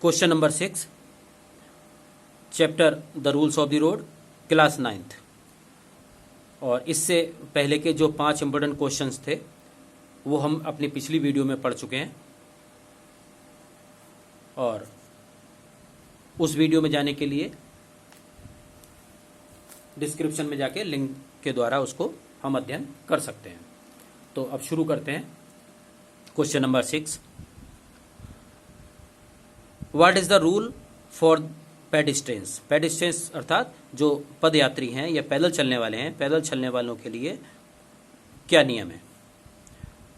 Question number 6, chapter the rules of the road, class 9th। और इससे पहले के जो 5 इंपॉर्टेंट क्वेश्चंस थे वो हम अपनी पिछली वीडियो में पढ़ चुके हैं, और उस वीडियो में जाने के लिए डिस्क्रिप्शन में जाके लिंक के द्वारा उसको हम अध्ययन कर सकते हैं। तो अब शुरू करते हैं। Question number 6, what is the rule for pedestrians. Pedestrians अर्थात जो पदयात्री हैं या पैदल चलने वाले हैं, पैदल चलने वालों के लिए क्या नियम है।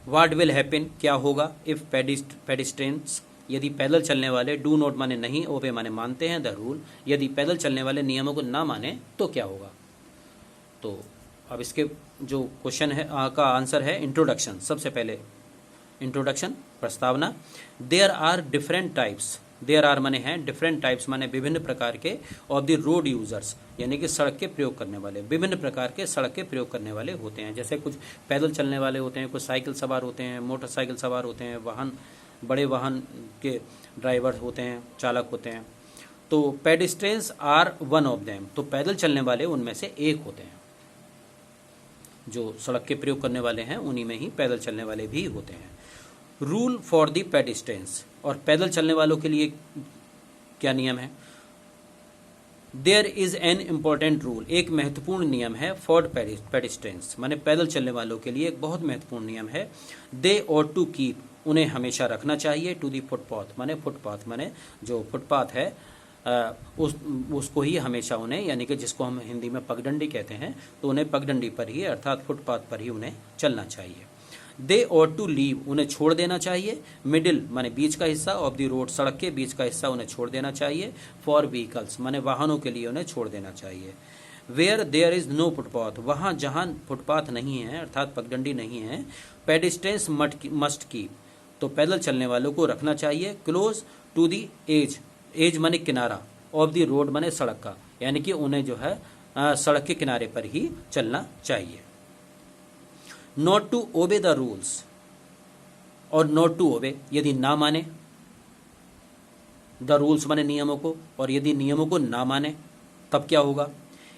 व्हाट विल हैपन, क्या होगा, इफ पेडिस्ट्रियंस, यदि पैदल चलने वाले, डू नॉट माने नहीं, ओबे माने मानते हैं, द रूल, यदि पैदल चलने वाले नियमों को ना माने तो क्या होगा। तो अब इसके जो क्वेश्चन है का आंसर है इंट्रोडक्शन। सबसे पहले इंट्रोडक्शन, प्रस्तावना। There are different types, there are माने हैं, डिफरेंट टाइप्स माने विभिन्न प्रकार के, ऑफ द रोड यूजर्स यानी कि सड़क के प्रयोग करने वाले, विभिन्न प्रकार के सड़क के प्रयोग करने वाले होते हैं। जैसे कुछ पैदल चलने वाले होते हैं, कुछ साइकिल सवार होते हैं, मोटरसाइकिल सवार होते हैं, वाहन, बड़े वाहन के ड्राइवर होते हैं, चालक होते हैं। तो pedestrians are one of them, तो पैदल चलने वाले उनमें से एक होते हैं। जो सड़क के प्रयोग करने वाले हैं उन्हीं में ही पैदल चलने वाले भी होते हैं। रूल फॉर द पेडिस्ट्रियंस, और पैदल चलने वालों के लिए क्या नियम है। There is an important rule, एक महत्वपूर्ण नियम है, फॉर पेडिस्ट्रियंस माने पैदल चलने वालों के लिए एक बहुत महत्वपूर्ण नियम है। दे ऑट टू कीप, उन्हें हमेशा रखना चाहिए, टू दी फुटपाथ माने फुटपाथ माने जो फुटपाथ है उसको ही हमेशा उन्हें, यानी कि जिसको हम हिंदी में पगडंडी कहते हैं, तो उन्हें पगडंडी पर ही अर्थात फुटपाथ पर ही उन्हें चलना चाहिए। दे ऑट टू लीव, उन्हें छोड़ देना चाहिए। मिडिल माने बीच का हिस्सा, ऑफ द रोड सड़क के बीच का हिस्सा उन्हें छोड़ देना चाहिए। फॉर व्हीकल्स माने वाहनों के लिए उन्हें छोड़ देना चाहिए। Where there is no footpath, वहाँ जहाँ फुटपाथ नहीं है अर्थात पगडंडी नहीं है, पेडिस्ट्रियंस मस्ट कीप, तो पैदल चलने वालों को रखना चाहिए। Close to the edge, edge माने किनारा, ऑफ द रोड माने सड़क का, यानी कि उन्हें जो है सड़क के किनारे पर ही चलना चाहिए। Not to obey the rules, और नॉट टू ओबे यदि ना माने, द रूल्स माने नियमों को, और यदि नियमों को ना माने तब क्या होगा।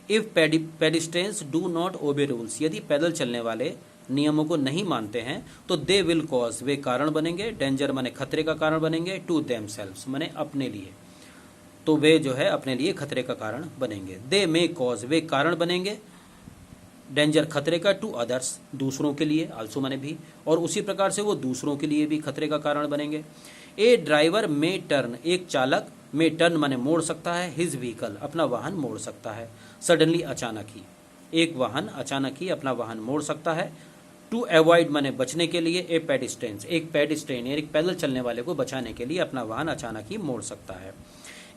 If pedestrians do not obey rules, यदि पैदल चलने वाले नियमों को नहीं मानते हैं तो दे विल कॉज, वे कारण बनेंगे, डेंजर माने खतरे का कारण बनेंगे, टू देमसेल्व्स माने अपने लिए, तो वे जो है अपने लिए खतरे का कारण बनेंगे। दे मे कॉज, वे कारण बनेंगे, डेंजर खतरे का, टू अदर्स दूसरों के लिए, आल्सो माने भी, और उसी प्रकार से वो दूसरों के लिए भी खतरे का कारण बनेंगे। ए ड्राइवर मे टर्न, एक चालक मे टर्न माने मोड़ सकता है, हिज व्हीकल अपना वाहन मोड़ सकता है, सडनली अचानक ही, एक वाहन अचानक ही अपना वाहन मोड़ सकता है। टू अवॉइड माने बचने के लिए, ए पेडिस्ट्रियंस एक पेडिस्ट्रियन यानी पैदल चलने वाले को बचाने के लिए अपना वाहन अचानक ही मोड़ सकता है।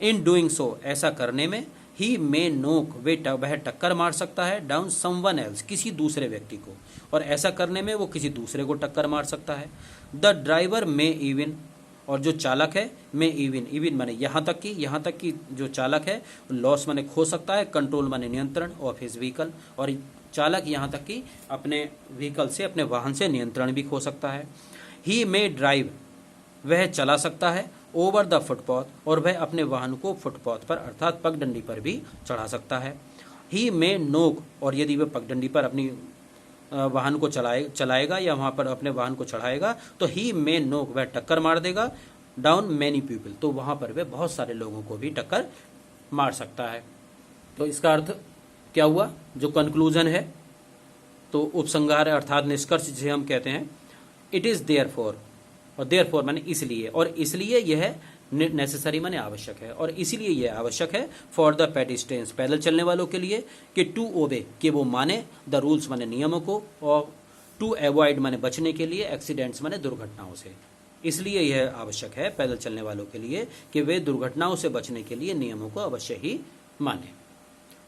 इन डूइंग सो, ऐसा करने में, ही मे नोक, वह टक्कर मार सकता है, डाउन समवन एल्स, किसी दूसरे व्यक्ति को, और ऐसा करने में वो किसी दूसरे को टक्कर मार सकता है। द ड्राइवर मे इवन, और जो चालक है मे इवन, इवन माने यहाँ तक कि जो चालक है लॉस माने खो सकता है, कंट्रोल माने नियंत्रण, ऑफ हिज व्हीकल, और चालक यहाँ तक कि अपने व्हीकल से, अपने वाहन से नियंत्रण भी खो सकता है। ही मे ड्राइव, वह चला सकता है, ओवर द फुटपाथ, और वह अपने वाहन को फुटपाथ पर अर्थात पगडंडी पर भी चढ़ा सकता है। ही मे नोक, और यदि वह पगडंडी पर अपनी वाहन को चलाएगा या वहाँ पर अपने वाहन को चढ़ाएगा तो ही मे नोक, वह टक्कर मार देगा, डाउन मैनी पीपल, तो वहाँ पर वह बहुत सारे लोगों को भी टक्कर मार सकता है। तो इसका अर्थ क्या हुआ, जो कंक्लूजन है, तो उपसंहार अर्थात निष्कर्ष जिसे हम कहते हैं, इट इज़ देयरफॉर, और देयरफॉर माने इसलिए, और इसलिए यह नेसेसरी माने आवश्यक है, और इसीलिए यह आवश्यक है, फॉर द पेडिस्ट्रियंस पैदल चलने वालों के लिए, कि टू ओबे कि वो माने, द रूल्स माने नियमों को, और टू अवॉइड माने बचने के लिए, एक्सीडेंट्स माने दुर्घटनाओं से, इसलिए यह आवश्यक है पैदल चलने वालों के लिए कि वे दुर्घटनाओं से बचने के लिए नियमों को अवश्य ही माने।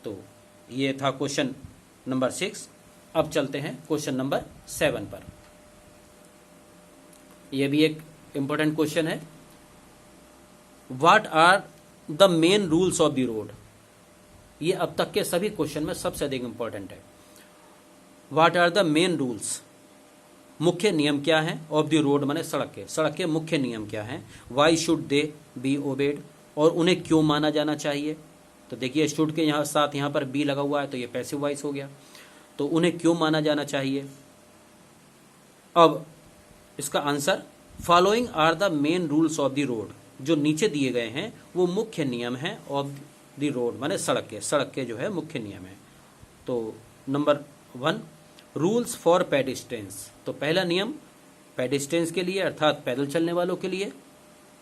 तो ये था क्वेश्चन नंबर 6। अब चलते हैं क्वेश्चन नंबर 7 पर। यह भी एक इंपॉर्टेंट क्वेश्चन है। What are the main rules of the road, ये अब तक के सभी क्वेश्चन में सबसे अधिक इंपॉर्टेंट है। What are the main rules, मुख्य नियम क्या हैं, ऑफ द रोड माने सड़क के मुख्य नियम क्या हैं। Why should they, be obeyed, और उन्हें क्यों माना जाना चाहिए। तो देखिए शुड के यहाँ साथ यहाँ पर बी लगा हुआ है तो ये पैसिव वॉइस हो गया, तो उन्हें क्यों माना जाना चाहिए। अब इसका answer, following are the main rules of the road, जो नीचे दिए गए हैं वो मुख्य नियम हैं ऑफ द रोड, माने सड़क के जो है मुख्य नियम है। तो नंबर 1, रूल्स फॉर पेडिस्ट्रेंस, तो पहला नियम पेडिस्ट्रेंस के लिए अर्थात पैदल चलने वालों के लिए,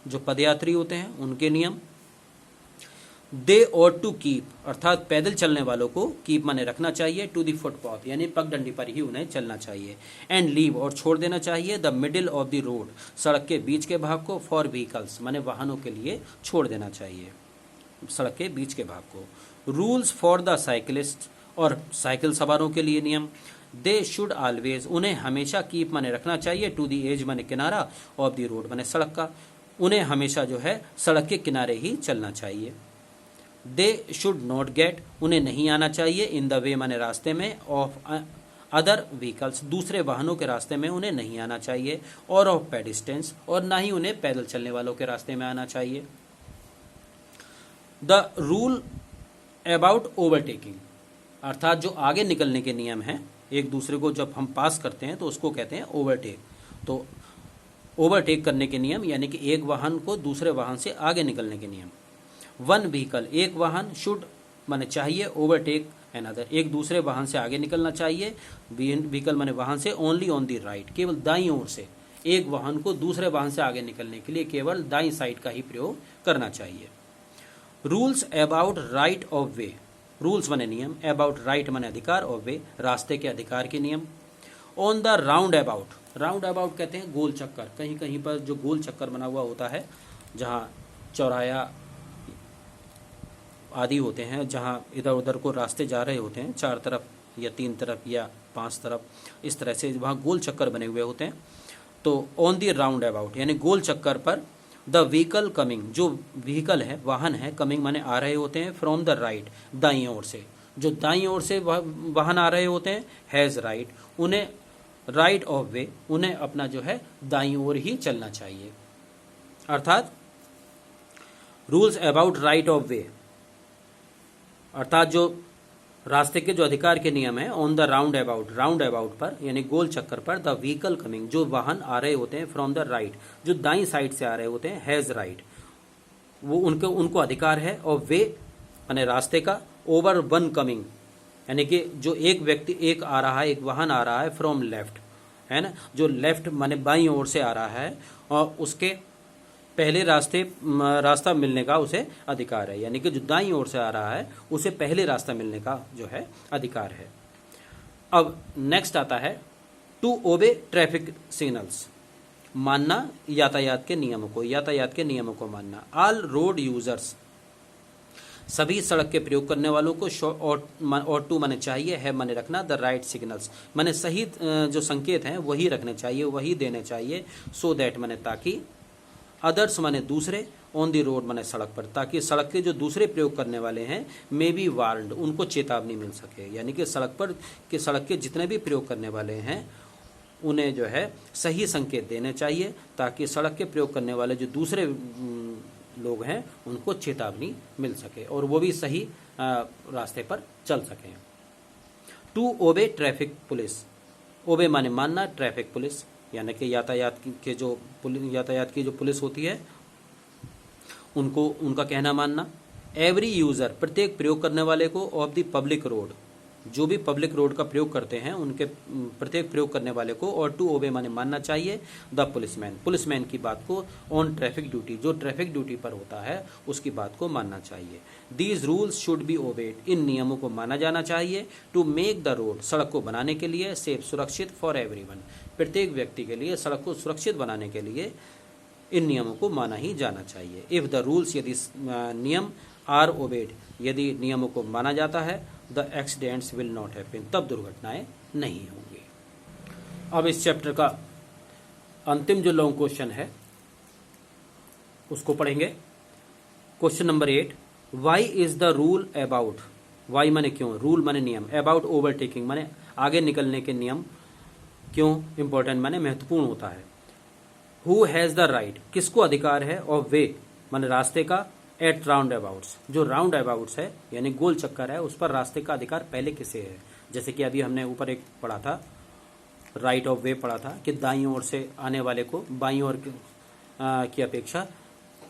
जो पदयात्री होते हैं उनके नियम। दे और टू कीप, अर्थात पैदल चलने वालों को कीप माने रखना चाहिए, टू द फुटपाथ यानी पगडंडी पर ही उन्हें चलना चाहिए। एंड लीव, और छोड़ देना चाहिए, the middle of the road, सड़क के बीच के भाग को, फॉर व्हीकल्स माने वाहनों के लिए छोड़ देना चाहिए सड़क के बीच के भाग को। रूल्स फॉर द साइकिलिस्ट, और साइकिल सवारों के लिए नियम। दे शुड ऑलवेज, उन्हें हमेशा कीप माने रखना चाहिए, टू द एज माने किनारा, ऑफ द रोड माने सड़क का, उन्हें हमेशा जो है सड़क के किनारे ही चलना चाहिए। दे शुड नॉट गेट, उन्हें नहीं आना चाहिए, इन द वे माने रास्ते में, ऑफ अदर व्हीकल्स, दूसरे वाहनों के रास्ते में उन्हें नहीं आना चाहिए, और ऑफ पेडिस्ट्रेंस, और ना ही उन्हें पैदल चलने वालों के रास्ते में आना चाहिए। द रूल अबाउट ओवरटेकिंग, अर्थात जो आगे निकलने के नियम हैं, एक दूसरे को जब हम पास करते हैं तो उसको कहते हैं ओवरटेक। तो ओवरटेक करने के नियम यानी कि एक वाहन को दूसरे वाहन से आगे निकलने के नियम। वन व्हीकल, एक वाहन, शुड माने चाहिए, ओवरटेक अनदर, एक दूसरे वाहन से आगे निकलना चाहिए। व्हीकल माने वाहन से, ओनली ऑन द राइट, केवल दाईं ओर से, एक वाहन को दूसरे वाहन से आगे निकलने के लिए केवल दाईं साइड का ही प्रयोग करना चाहिए। Rules about right of way, rules माने नियम, अबाउट राइट माने अधिकार, ऑफ वे रास्ते के अधिकार के नियम। On the round about, round about कहते हैं गोल चक्कर, कहीं कहीं पर जो गोल चक्कर बना हुआ होता है, जहाँ चौराया आदि होते हैं, जहाँ इधर उधर को रास्ते जा रहे होते हैं, 4 तरफ या 3 तरफ या 5 तरफ, इस तरह से वहाँ गोल चक्कर बने हुए होते हैं। तो ऑन द राउंड अबाउट यानी गोल चक्कर पर, द व्हीकल कमिंग, जो व्हीकल है वाहन है, कमिंग माने आ रहे होते हैं, फ्रॉम द राइट दाईं ओर से, जो दाईं ओर से वाहन आ रहे होते हैं, हैज़ राइट, उन्हें राइट ऑफ वे, उन्हें अपना जो है दाईं ओर ही चलना चाहिए। अर्थात रूल्स अबाउट राइट ऑफ वे, अर्थात जो रास्ते के जो अधिकार के नियम है, ऑन द राउंड अबाउट पर यानी गोल चक्कर पर, द व्हीकल कमिंग, जो वाहन आ रहे होते हैं, फ्रॉम द राइट, जो दाईं साइड से आ रहे होते हैं, हैज़ राइट, वो उनको अधिकार है, और वे माने रास्ते का, ओवर वन कमिंग यानी कि जो एक व्यक्ति एक आ रहा है, एक वाहन आ रहा है, फ्रॉम लेफ्ट है ना, जो लेफ्ट माने बाईं ओर से आ रहा है, और उसके पहले रास्ता मिलने का उसे अधिकार है, यानी कि जो दाईं ओर से आ रहा है उसे पहले रास्ता मिलने का जो है अधिकार है। अब नेक्स्ट आता है टू ओबे ट्रैफिक सिग्नल्स, मानना यातायात के नियमों को मानना। ऑल रोड यूजर्स, सभी सड़क के प्रयोग करने वालों को, और टू माने चाहिए, है माने रखना, द राइट सिग्नल्स माने सही जो संकेत हैं वही रखने चाहिए, वही देने चाहिए, सो दैट माने ताकि, अदर्स माने दूसरे, ऑन द रोड माने सड़क पर, ताकि सड़क के जो दूसरे प्रयोग करने वाले हैं, मे बी वार्नड, उनको चेतावनी मिल सके, यानी कि सड़क के जितने भी प्रयोग करने वाले हैं उन्हें जो है सही संकेत देने चाहिए, ताकि सड़क के प्रयोग करने वाले जो दूसरे लोग हैं उनको चेतावनी मिल सके और वो भी सही रास्ते पर चल सकें। टू ओबे ट्रैफिक पुलिस, ओबे माने मानना, ट्रैफिक पुलिस यानी कि यातायात की जो पुलिस होती है उनका कहना मानना। एवरी यूज़र, प्रत्येक प्रयोग करने वाले को, ऑफ द पब्लिक रोड, जो भी पब्लिक रोड का प्रयोग करते हैं उनके प्रत्येक प्रयोग करने वाले को, और टू ओबे माने मानना चाहिए, द पुलिसमैन की बात को, ऑन ट्रैफिक ड्यूटी, जो ट्रैफिक ड्यूटी पर होता है उसकी बात को मानना चाहिए। These rules should be obeyed, इन नियमों को माना जाना चाहिए, टू मेक द रोड, सड़क को बनाने के लिए, सेफ, सुरक्षित, फॉर एवरीवन, प्रत्येक व्यक्ति के लिए सड़क को सुरक्षित बनाने के लिए इन नियमों को माना ही जाना चाहिए। इफ द रूल्स, यदि नियम, आर ओबेड, यदि नियमों को माना जाता है, the accidents will not happen, तब दुर्घटनाएं नहीं होंगी। अब इस चैप्टर का अंतिम जो लॉन्ग क्वेश्चन है उसको पढ़ेंगे। Question number 8, why is the rule about, why माने क्यों, रूल माने नियम, अबाउट ओवरटेकिंग माने आगे निकलने के नियम क्यों इंपॉर्टेंट माने महत्वपूर्ण होता है। हु हैज द राइट, किसको अधिकार है, ऑफ वे माने रास्ते का एट राउंड अबाउट्स, जो राउंड अबाउट्स है यानी गोल चक्कर है, उस पर रास्ते का अधिकार पहले किसे है। जैसे कि अभी हमने ऊपर एक पढ़ा था, राइट ऑफ वे पढ़ा था कि दाईं ओर से आने वाले को बाईं ओर की अपेक्षा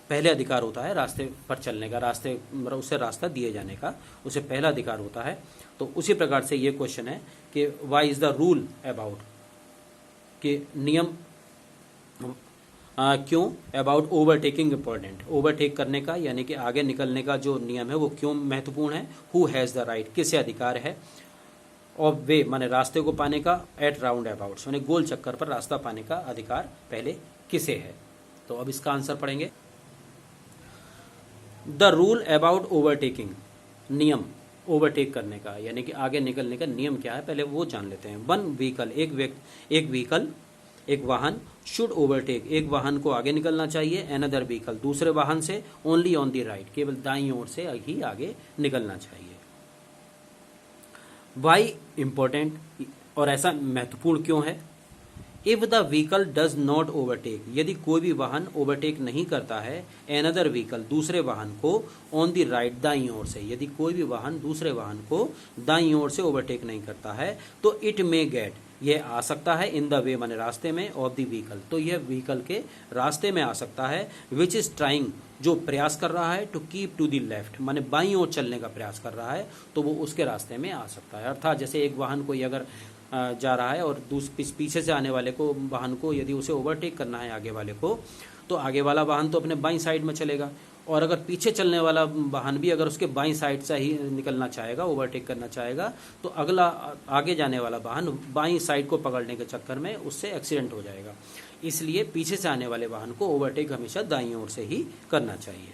पहले अधिकार होता है रास्ते पर चलने का, रास्ते उसे रास्ता दिए जाने का उसे पहला अधिकार होता है। तो उसी प्रकार से ये क्वेश्चन है कि why is the rule about, कि नियम क्यों अबाउट ओवरटेकिंग इंपॉर्टेंट, ओवरटेक करने का यानी कि आगे निकलने का जो नियम है वो क्यों महत्वपूर्ण है। हु हैज़ द राइट, किसे अधिकार है। ऑफ वे माने रास्ते को पाने का, एट राउंड अबाउट्स माने गोल चक्कर पर रास्ता पाने का अधिकार पहले किसे है। तो अब इसका आंसर पढ़ेंगे। द रूल अबाउट ओवरटेकिंग, नियम ओवरटेक करने का यानी कि आगे निकलने का नियम क्या है पहले वो जान लेते हैं। वन व्हीकल, एक वाहन, शुड ओवरटेक, एक वाहन को आगे निकलना चाहिए, अनदर व्हीकल, दूसरे वाहन से, ओनली ऑन द राइट, केवल दाईं ओर से ही आगे निकलना चाहिए। वाई इंपॉर्टेंट, और ऐसा महत्वपूर्ण क्यों है। If the vehicle does not overtake, यदि कोई भी वाहन ओवरटेक नहीं करता है एनदर व्हीकल, दूसरे वाहन को, ऑन द राइट, दाईं ओर से, यदि कोई भी वाहन दूसरे वाहन को दाईं ओर से ओवरटेक नहीं करता है तो इट मे गेट, यह आ सकता है, इन द वे माने रास्ते में, ऑफ द व्हीकल, तो यह व्हीकल के रास्ते में आ सकता है, विच इज ट्राइंग, जो प्रयास कर रहा है, to keep to the left माने बाईं ओर चलने का प्रयास कर रहा है, तो वो उसके रास्ते में आ सकता है। अर्थात जैसे एक वाहन कोई अगर जा रहा है और पीछे से आने वाले को, वाहन को यदि उसे ओवरटेक करना है आगे वाले को, तो आगे वाला वाहन तो अपने बाईं साइड में चलेगा, और अगर पीछे चलने वाला वाहन भी अगर उसके बाईं साइड से ही निकलना चाहेगा, ओवरटेक करना चाहेगा, तो अगला आगे जाने वाला वाहन बाईं साइड को पकड़ने के चक्कर में उससे एक्सीडेंट हो जाएगा। इसलिए पीछे से आने वाले वाहन को ओवरटेक हमेशा दाईं ओर से ही करना चाहिए।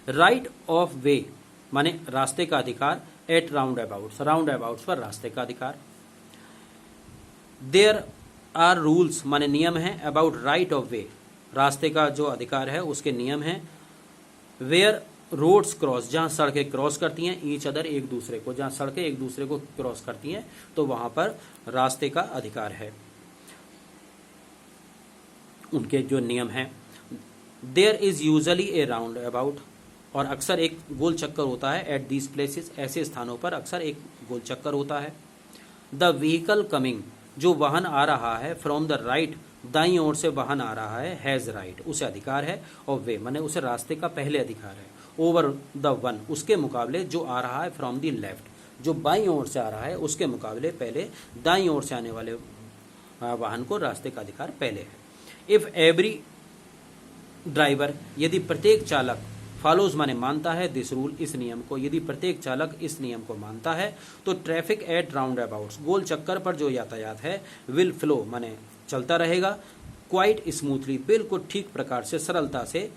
राइट ऑफ वे माने रास्ते का अधिकार, at roundabouts, roundabouts पर रास्ते का अधिकार। देयर आर रूल्स माने नियम है, अबाउट राइट ऑफ वे, रास्ते का जो अधिकार है उसके नियम है। वेयर रोड्स क्रॉस, जहां सड़कें क्रॉस करती हैं, ईच अदर, एक दूसरे को, जहां सड़कें एक दूसरे को क्रॉस करती हैं तो वहां पर रास्ते का अधिकार है, उनके जो नियम हैं। There is usually a roundabout, और अक्सर एक गोल चक्कर होता है, एट दीज प्लेसेस, ऐसे स्थानों पर अक्सर एक गोल चक्कर होता है। द व्हीकल कमिंग, जो वाहन आ रहा है, फ्रॉम द राइट, दाईं ओर से वाहन आ रहा है, हैज़ राइट, उसे अधिकार है, और वे माने उसे रास्ते का पहले अधिकार है, ओवर द वन, उसके मुकाबले जो आ रहा है फ्रॉम द लेफ्ट, जो बाईं ओर से आ रहा है उसके मुकाबले पहले दाईं ओर से आने वाले वाहन को रास्ते का अधिकार पहले है। इफ एवरी ड्राइवर, यदि प्रत्येक चालक, फॉलोज माने मानता है, दिस रूल, इस नियम को, यदि प्रत्येक चालक इस नियम को मानता है तो ट्रैफिक एट राउंड अबाउट्स, गोल चक्कर पर जो यातायात है, विल फ्लो माने चलता रहेगा, क्वाइट स्मूथली, बिल्कुल ठीक प्रकार से, सरलता से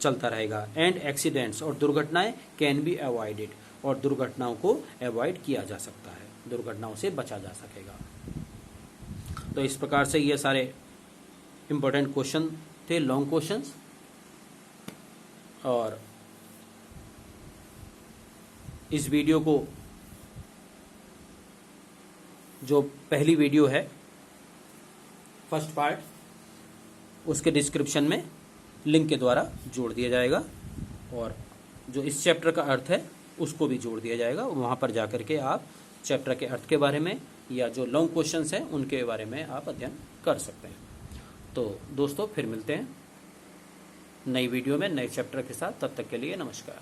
चलता रहेगा। एंड एक्सीडेंट्स, और दुर्घटनाएं, कैन बी अवॉइडेड, और दुर्घटनाओं को अवॉइड किया जा सकता है, दुर्घटनाओं से बचा जा सकेगा। तो इस प्रकार से ये सारे इंपॉर्टेंट क्वेश्चन थे, लॉन्ग क्वेश्चंस। और इस वीडियो को, जो पहली वीडियो है फर्स्ट पार्ट, उसके डिस्क्रिप्शन में लिंक के द्वारा जोड़ दिया जाएगा, और जो इस चैप्टर का अर्थ है उसको भी जोड़ दिया जाएगा। वहाँ पर जाकर के आप चैप्टर के अर्थ के बारे में या जो लॉन्ग क्वेश्चंस हैं उनके बारे में आप अध्ययन कर सकते हैं। तो दोस्तों फिर मिलते हैं नई वीडियो में नए चैप्टर के साथ, तब तक के लिए नमस्कार।